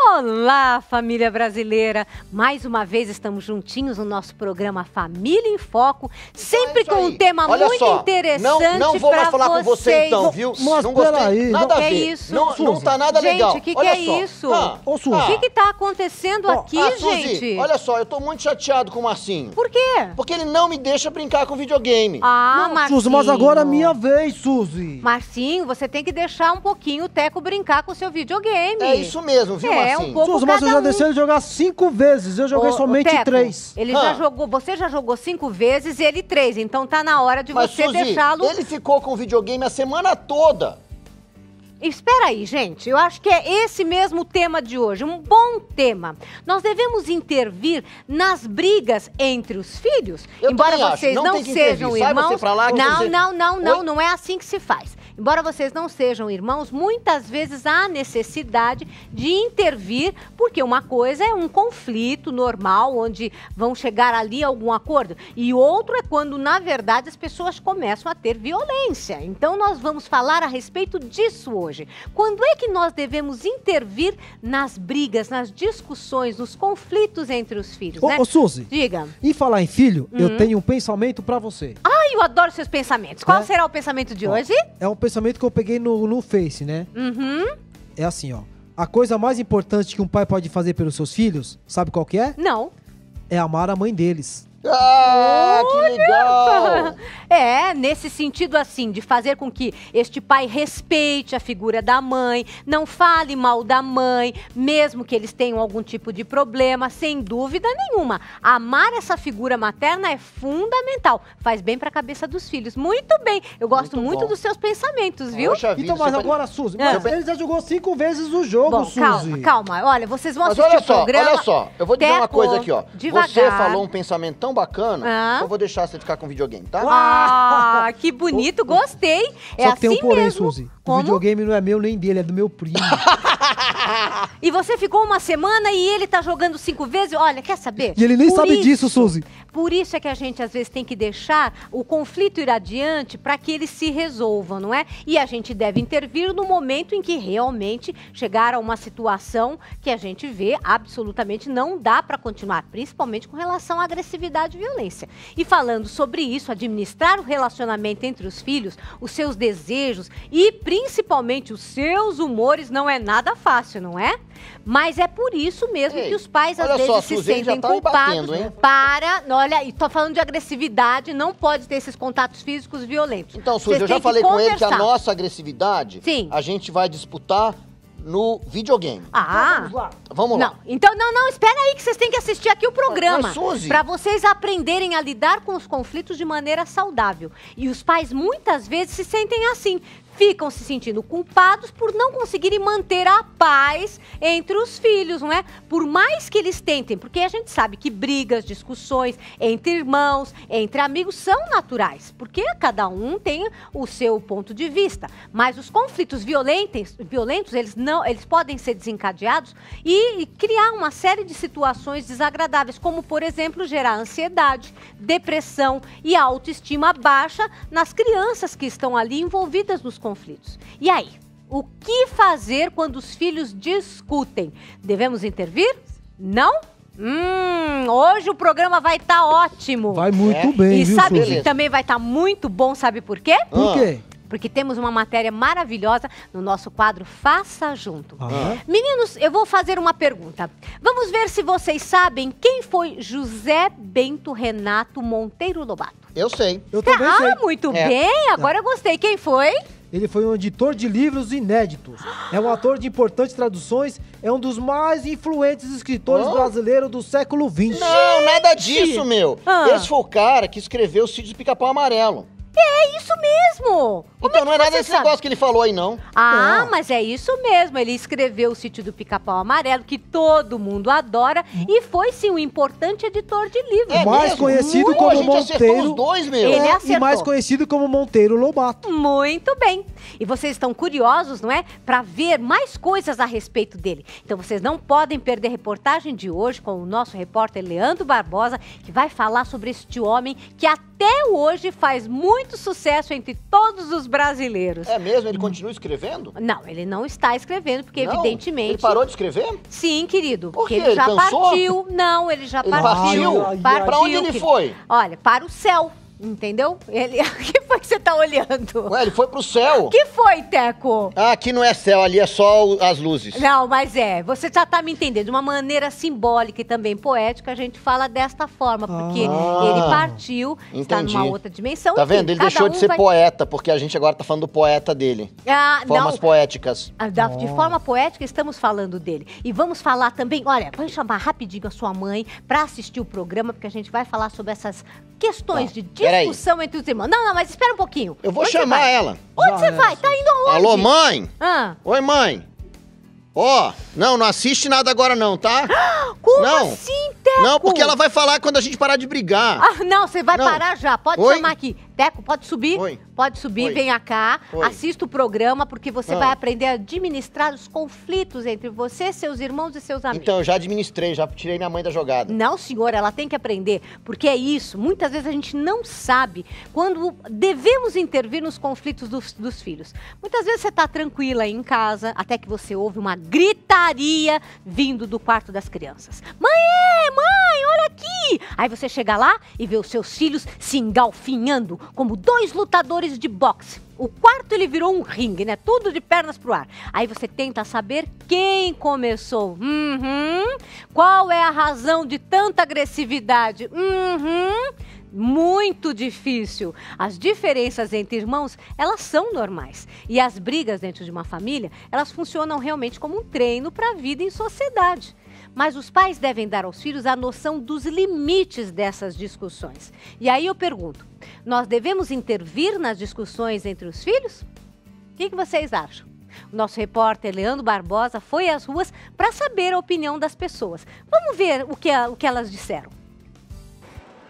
Olá, família brasileira! Mais uma vez estamos juntinhos no nosso programa Família em Foco, sempre com um tema muito interessante. Não vou mais falar com você então, viu? Mas não gostei, peraí, nada a ver. Que é isso? Não tá nada legal. Gente, o que é isso? Ô, Suzy. O que tá acontecendo aqui, Suzy, gente? olha só, eu tô muito chateado com o Marcinho. Por quê? Porque ele não me deixa brincar com videogame. Marcinho. Suzy, mas agora é minha vez, Suzy. Marcinho, você tem que deixar um pouquinho o Teco brincar com o seu videogame. É isso mesmo, viu, Marcinho? Um pouco Suzy, mas eu já deixei ele jogar 5 vezes. Eu joguei somente Teco, 3. Ele já jogou, você já jogou 5 vezes e ele 3, então tá na hora de você Suzy, deixá-lo. ele ficou com o videogame a semana toda. Espera aí, gente. Eu acho que é esse mesmo tema de hoje, um bom tema. Nós devemos intervir nas brigas entre os filhos, embora vocês não sejam irmãos. Não é assim que se faz. Embora vocês não sejam irmãos, muitas vezes há necessidade de intervir, porque uma coisa é um conflito normal, onde vão chegar ali a algum acordo, e outro é quando, na verdade, as pessoas começam a ter violência. Então, nós vamos falar a respeito disso hoje. Quando é que nós devemos intervir nas brigas, nas discussões, nos conflitos entre os filhos, né? Ô, Suzy. Diga. E falar em filho, eu tenho um pensamento pra você. Ai, eu adoro seus pensamentos. Qual será o pensamento de hoje? É um pensamento que eu peguei no Face, né? É assim, ó. A coisa mais importante que um pai pode fazer pelos seus filhos, sabe qual que é? Não. É amar a mãe deles. Ah, que legal! É, nesse sentido assim, de fazer com que este pai respeite a figura da mãe, não fale mal da mãe, mesmo que eles tenham algum tipo de problema, sem dúvida nenhuma. Amar essa figura materna é fundamental, faz bem pra cabeça dos filhos. Muito bem, eu gosto muito dos seus pensamentos, viu? Poxa vida, Então, mas agora, Suzy, mas ele já jogou 5 vezes o jogo, Bom, Suzy. calma. Olha, vocês vão Mas assistir olha o programa. Olha só, eu vou dizer uma coisa aqui, ó. Devagar. Você falou um pensamento tão bacana, eu vou deixar você ficar com videogame, tá? Ah, que bonito, gostei. É Só que tem um assim porém, mesmo. Suzy. O Como? videogame não é meu nem dele, é do meu primo. E você ficou uma semana e ele tá jogando 5 vezes? Olha, quer saber? E ele nem Por sabe isso- disso, Suzy. Por isso é que a gente, às vezes, tem que deixar o conflito ir adiante para que eles se resolvam, não é? E a gente deve intervir no momento em que realmente chegar a uma situação que a gente vê absolutamente não dá para continuar, principalmente com relação à agressividade e violência. E falando sobre isso, administrar o relacionamento entre os filhos, os seus desejos e principalmente os seus humores não é nada fácil, não é? Mas é por isso mesmo que os pais às vezes se Suzy, já sentem tá me culpados batendo, hein? olha, e tô falando de agressividade, não pode ter esses contatos físicos violentos. Então, Suzy, Vocês eu já têm que falei com ele que a conversar. nossa agressividade, a gente vai disputar no videogame. Ah, Vamos lá. não. Então, não, espera aí que vocês têm que assistir aqui o programa. Mas, Suzy... Pra vocês aprenderem a lidar com os conflitos de maneira saudável. E os pais muitas vezes se sentem assim. Ficam se sentindo culpados por não conseguirem manter a paz entre os filhos, não é? Por mais que eles tentem, porque a gente sabe que brigas, discussões entre irmãos, entre amigos são naturais, porque cada um tem o seu ponto de vista. Mas os conflitos violentos eles podem ser desencadeados e criar uma série de situações desagradáveis, como, por exemplo, gerar ansiedade, depressão e autoestima baixa nas crianças que estão ali envolvidas nos conflitos. E aí, o que fazer quando os filhos discutem? Devemos intervir? Não? Hoje o programa vai estar ótimo. Vai muito bem, E viu, sabe Suzy? que também vai estar muito bom, sabe por quê? Por quê? Porque temos uma matéria maravilhosa no nosso quadro Faça Junto. Ah. Meninos, eu vou fazer uma pergunta. Vamos ver se vocês sabem quem foi José Bento Renato Monteiro Lobato. Eu sei. Eu também sei. Muito bem, agora eu gostei. Quem foi? Ele foi um editor de livros inéditos. É um autor de importantes traduções. É um dos mais influentes escritores brasileiros do século XX. Não, nada disso, meu. Esse foi o cara que escreveu o Sítio do Pica-Pau Amarelo. É isso mesmo! Então não é nada desse negócio que ele falou aí, não. Ah, mas é isso mesmo. Ele escreveu O Sítio do Pica-Pau Amarelo, que todo mundo adora, e foi, sim, um importante editor de livros. Mais conhecido como a gente acertou Monteiro. os dois, meu. Ele acertou. E mais conhecido como Monteiro Lobato. Muito bem. E vocês estão curiosos, não é? Para ver mais coisas a respeito dele. Então vocês não podem perder a reportagem de hoje com o nosso repórter Leandro Barbosa, que vai falar sobre este homem que até hoje faz muito sucesso entre todos os brasileiros. É mesmo? Ele continua escrevendo? Não, ele não está escrevendo, porque não? Evidentemente... Ele parou de escrever? Sim, querido. Por quê? Porque ele já cansou? partiu. Não, ele já Ele partiu. partiu? Pra onde ele foi? Olha, para o céu. Entendeu? Ele... O que foi que você tá olhando? Ué, ele foi pro céu. O que foi, Teco? Ah, aqui não é céu, ali é só as luzes. Não, mas você já tá me entendendo. De uma maneira simbólica e também poética, a gente fala desta forma. Porque ele partiu, está numa outra dimensão. Tá vendo? Ele deixou de ser poeta, porque a gente agora tá falando do poeta dele. Formas poéticas. De forma poética, estamos falando dele. E vamos falar também, olha, vamos chamar rapidinho a sua mãe pra assistir o programa, porque a gente vai falar sobre essas questões de discussão entre os irmãos. Não, mas espera um pouquinho. Eu vou chamar ela. Onde você vai? Tá indo aonde? Alô, mãe? Ah. Oi, mãe. Ó, não assiste nada agora não, tá? Como não. assim, Teco? Não, porque ela vai falar quando a gente parar de brigar. Não, você vai parar já. Pode chamar aqui. Teco, pode subir? Oi. Pode subir, Oi. venha cá, Oi. assista o programa, porque você vai aprender a administrar os conflitos entre você, seus irmãos e seus amigos. Então, eu já administrei, já tirei minha mãe da jogada. Não, senhor, ela tem que aprender, porque é isso. Muitas vezes a gente não sabe quando devemos intervir nos conflitos dos filhos. Muitas vezes você está tranquila aí em casa, até que você ouve uma gritaria vindo do quarto das crianças. Mãe, olha aqui! Aí você chega lá e vê os seus filhos se engalfinhando como dois lutadores de boxe. O quarto ele virou um ringue, né? Tudo de pernas pro ar. Aí você tenta saber quem começou. Qual é a razão de tanta agressividade? Muito difícil. As diferenças entre irmãos, elas são normais. E as brigas dentro de uma família, elas funcionam realmente como um treino para a vida em sociedade. Mas os pais devem dar aos filhos a noção dos limites dessas discussões. E aí eu pergunto, nós devemos intervir nas discussões entre os filhos? O que vocês acham? O nosso repórter Leandro Barbosa foi às ruas para saber a opinião das pessoas. Vamos ver o que elas disseram.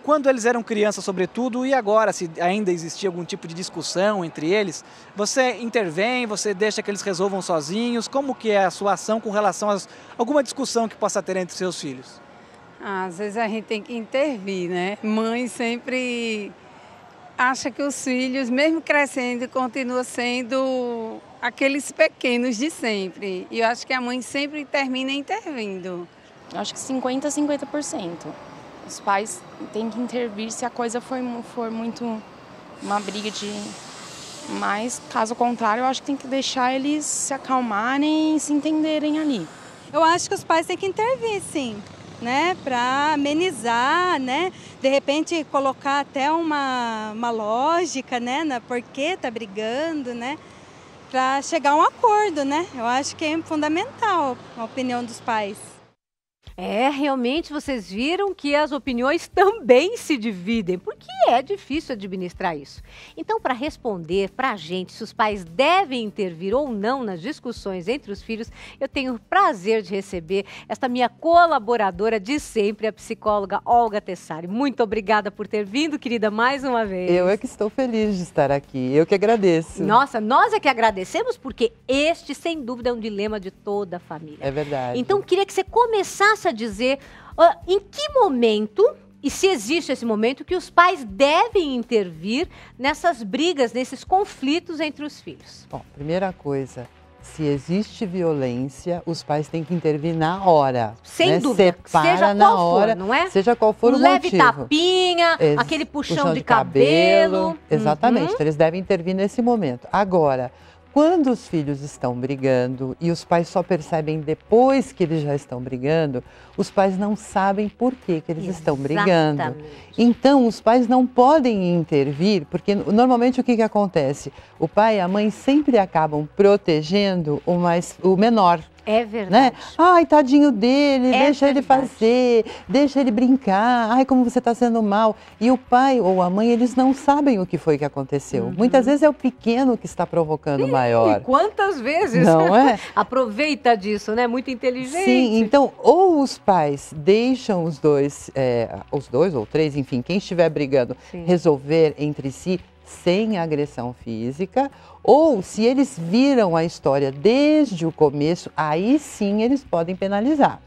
Quando eles eram crianças, sobretudo, e agora, se ainda existia algum tipo de discussão entre eles, você intervém, você deixa que eles resolvam sozinhos? Como que é a sua ação com relação a alguma discussão que possa ter entre seus filhos? Às vezes a gente tem que intervir, né? Mãe sempre acha que os filhos, mesmo crescendo, continuam sendo aqueles pequenos de sempre. E eu acho que a mãe sempre termina intervindo. Eu acho que 50%. Os pais têm que intervir se a coisa for muito uma briga de... Mas, caso contrário, eu acho que tem que deixar eles se acalmarem e se entenderem ali. Eu acho que os pais têm que intervir, sim, né? Para amenizar, né? De repente, colocar até uma lógica, né? Na por que tá brigando, né? Para chegar a um acordo, né? Eu acho que é fundamental a opinião dos pais. Realmente vocês viram que as opiniões também se dividem, porque é difícil administrar isso. Então, para responder para a gente se os pais devem intervir ou não nas discussões entre os filhos, eu tenho o prazer de receber esta minha colaboradora de sempre, a psicóloga Olga Tessari. Muito obrigada por ter vindo, querida, mais uma vez. Eu é que estou feliz de estar aqui, eu que agradeço. Nossa, nós é que agradecemos, porque este, sem dúvida, é um dilema de toda a família. É verdade. Então, queria que você começasse a dizer em que momento, e se existe esse momento, que os pais devem intervir nessas brigas, nesses conflitos entre os filhos. Bom, primeira coisa, se existe violência, os pais têm que intervir na hora. Sem dúvida, Separa seja na qual hora, for, não é? Seja qual for o leve motivo. Tapinha, aquele puxão de cabelo. Exatamente, então eles devem intervir nesse momento. Agora, quando os filhos estão brigando e os pais só percebem depois que eles já estão brigando, os pais não sabem por que eles estão brigando. Então, os pais não podem intervir, porque normalmente o que acontece? O pai e a mãe sempre acabam protegendo o menor. É verdade. Né? Ai, tadinho dele, deixa ele fazer, deixa ele brincar. Ai, como você está sendo mal. E o pai ou a mãe, eles não sabem o que foi que aconteceu. Muitas vezes é o pequeno que está provocando o maior. E quantas vezes? Não é? Aproveita disso, né? Muito inteligente. Sim, então, ou os pais deixam os dois ou três, enfim, quem estiver brigando, resolver entre si sem agressão física, ou se eles viram a história desde o começo, aí sim eles podem penalizar.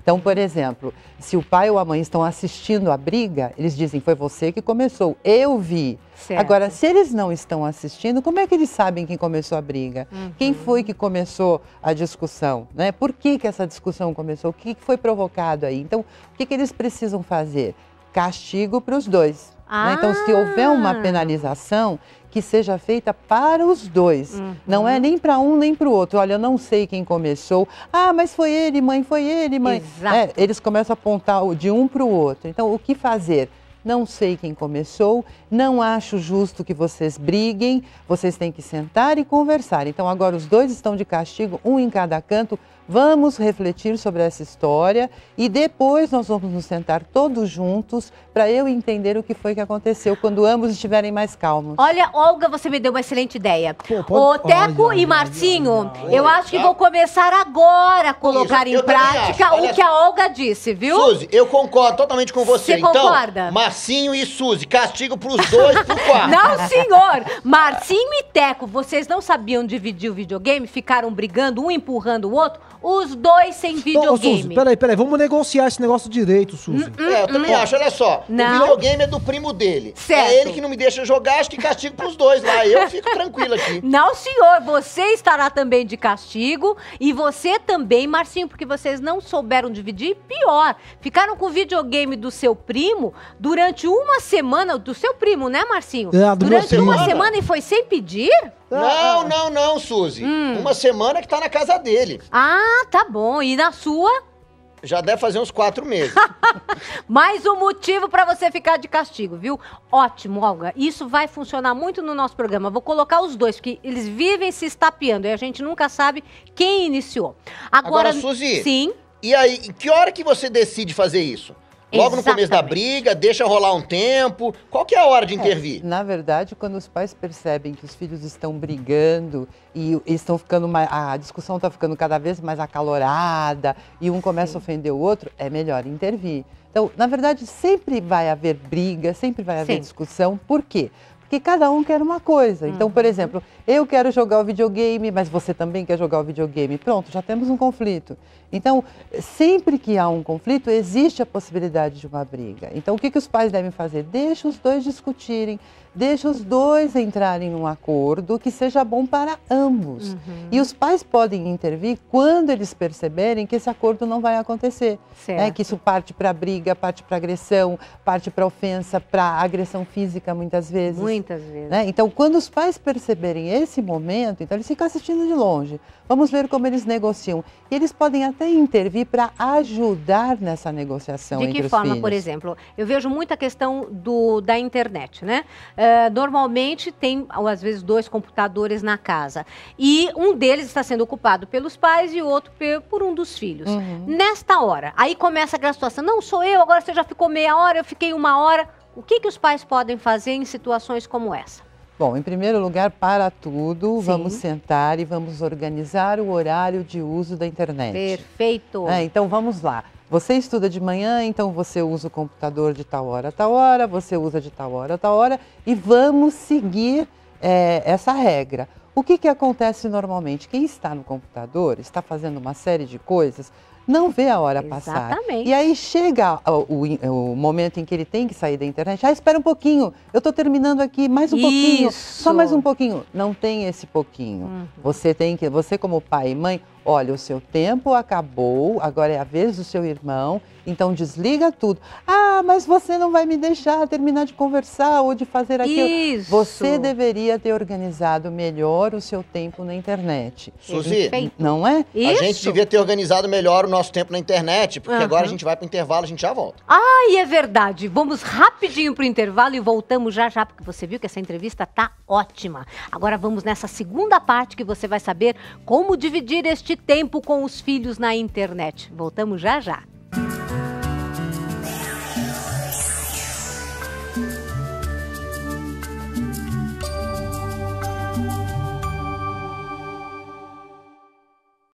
Então, por exemplo, se o pai ou a mãe estão assistindo a briga, eles dizem, foi você que começou, eu vi. Certo. Agora, se eles não estão assistindo, como é que eles sabem quem começou a briga? Quem foi que começou a discussão? Né? Por que essa discussão começou? O que foi provocado aí? Então, o que eles precisam fazer? Castigo para os dois. Né? Então, se houver uma penalização, que seja feita para os dois. Não é nem para um nem para o outro. Olha, eu não sei quem começou. Ah, mas foi ele, mãe, foi ele, mãe. Exato. Eles começam a apontar de um para o outro. Então, o que fazer? Não sei quem começou, não acho justo que vocês briguem, vocês têm que sentar e conversar. Então, agora os dois estão de castigo, um em cada canto. Vamos refletir sobre essa história e depois nós vamos nos sentar todos juntos para eu entender o que foi que aconteceu quando ambos estiverem mais calmos. Olha, Olga, você me deu uma excelente ideia. Ô, Teco e Marcinho, eu acho que vou começar agora a colocar em prática o que a Olga disse, viu? Suzy, eu concordo totalmente com você. Você concorda? Então, Marcinho e Suzy, castigo pros dois pro quarto. Não, senhor! Marcinho e Teco, vocês não sabiam dividir o videogame? Ficaram brigando, um empurrando o outro? Os dois sem videogame. Suzy, peraí, vamos negociar esse negócio direito, Suzy. Eu também acho, olha só. Não. O videogame é do primo dele. Certo. É ele que não me deixa jogar, acho que castigo pros dois lá. Eu fico tranquilo aqui. Não, senhor, você estará também de castigo e você também, Marcinho, porque vocês não souberam dividir. Pior, ficaram com o videogame do seu primo durante uma semana, do seu primo, né, Marcinho? Durante uma semana e foi sem pedir? Não, Suzy. Uma semana que tá na casa dele. Ah, tá bom. E na sua? Já deve fazer uns 4 meses. Mais um motivo pra você ficar de castigo, viu? Ótimo, Olga. Isso vai funcionar muito no nosso programa. Vou colocar os dois, porque eles vivem se estapeando e a gente nunca sabe quem iniciou. Agora Suzy. Sim. E aí, que hora que você decide fazer isso? Logo no começo da briga, deixa rolar um tempo. Qual que é a hora de intervir? Na verdade, quando os pais percebem que os filhos estão brigando e estão ficando a discussão está ficando cada vez mais acalorada e um começa a ofender o outro, é melhor intervir. Então, na verdade, sempre vai haver briga, sempre vai haver discussão. Por quê? Porque cada um quer uma coisa. Então, por exemplo, eu quero jogar o videogame, mas você também quer jogar o videogame. Pronto, já temos um conflito. Então, sempre que há um conflito, existe a possibilidade de uma briga. Então, o que os pais devem fazer? Deixa os dois discutirem, deixa os dois entrarem num acordo que seja bom para ambos. E os pais podem intervir quando eles perceberem que esse acordo não vai acontecer. Né? Que isso parte para briga, parte para agressão, parte para ofensa, para agressão física muitas vezes. Muitas vezes. Né? Então, quando os pais perceberem esse momento, então eles ficam assistindo de longe. Vamos ver como eles negociam. E eles podem até intervir para ajudar nessa negociação entre os filhos. De que forma, por exemplo? Eu vejo muita questão da internet, né? Normalmente tem, às vezes, 2 computadores na casa. E um deles está sendo ocupado pelos pais e o outro por um dos filhos. Nesta hora, aí começa aquela situação. Não sou eu, agora você já ficou meia hora, eu fiquei 1 hora. O que os pais podem fazer em situações como essa? Bom, em primeiro lugar, para tudo, vamos sentar e vamos organizar o horário de uso da internet. Perfeito. Então, vamos lá. Você estuda de manhã, então você usa o computador de tal hora a tal hora, você usa de tal hora a tal hora, e vamos seguir essa regra. O que acontece normalmente? Quem está no computador, está fazendo uma série de coisas, não vê a hora passar. E aí chega o momento em que ele tem que sair da internet. Espera um pouquinho, eu estou terminando aqui, mais um pouquinho, só mais um pouquinho. Não tem esse pouquinho. Você como pai e mãe, olha, o seu tempo acabou, agora é a vez do seu irmão, então desliga tudo. Mas você não vai me deixar terminar de conversar ou de fazer aquilo. Você deveria ter organizado melhor o seu tempo na internet. Suzy, não é? A gente devia ter organizado melhor o nosso nosso tempo na internet, porque agora a gente vai pro intervalo, a gente já volta. Ai, é verdade. Vamos rapidinho pro intervalo e voltamos já já, porque você viu que essa entrevista tá ótima. Agora vamos nessa segunda parte que você vai saber como dividir este tempo com os filhos na internet. Voltamos já já.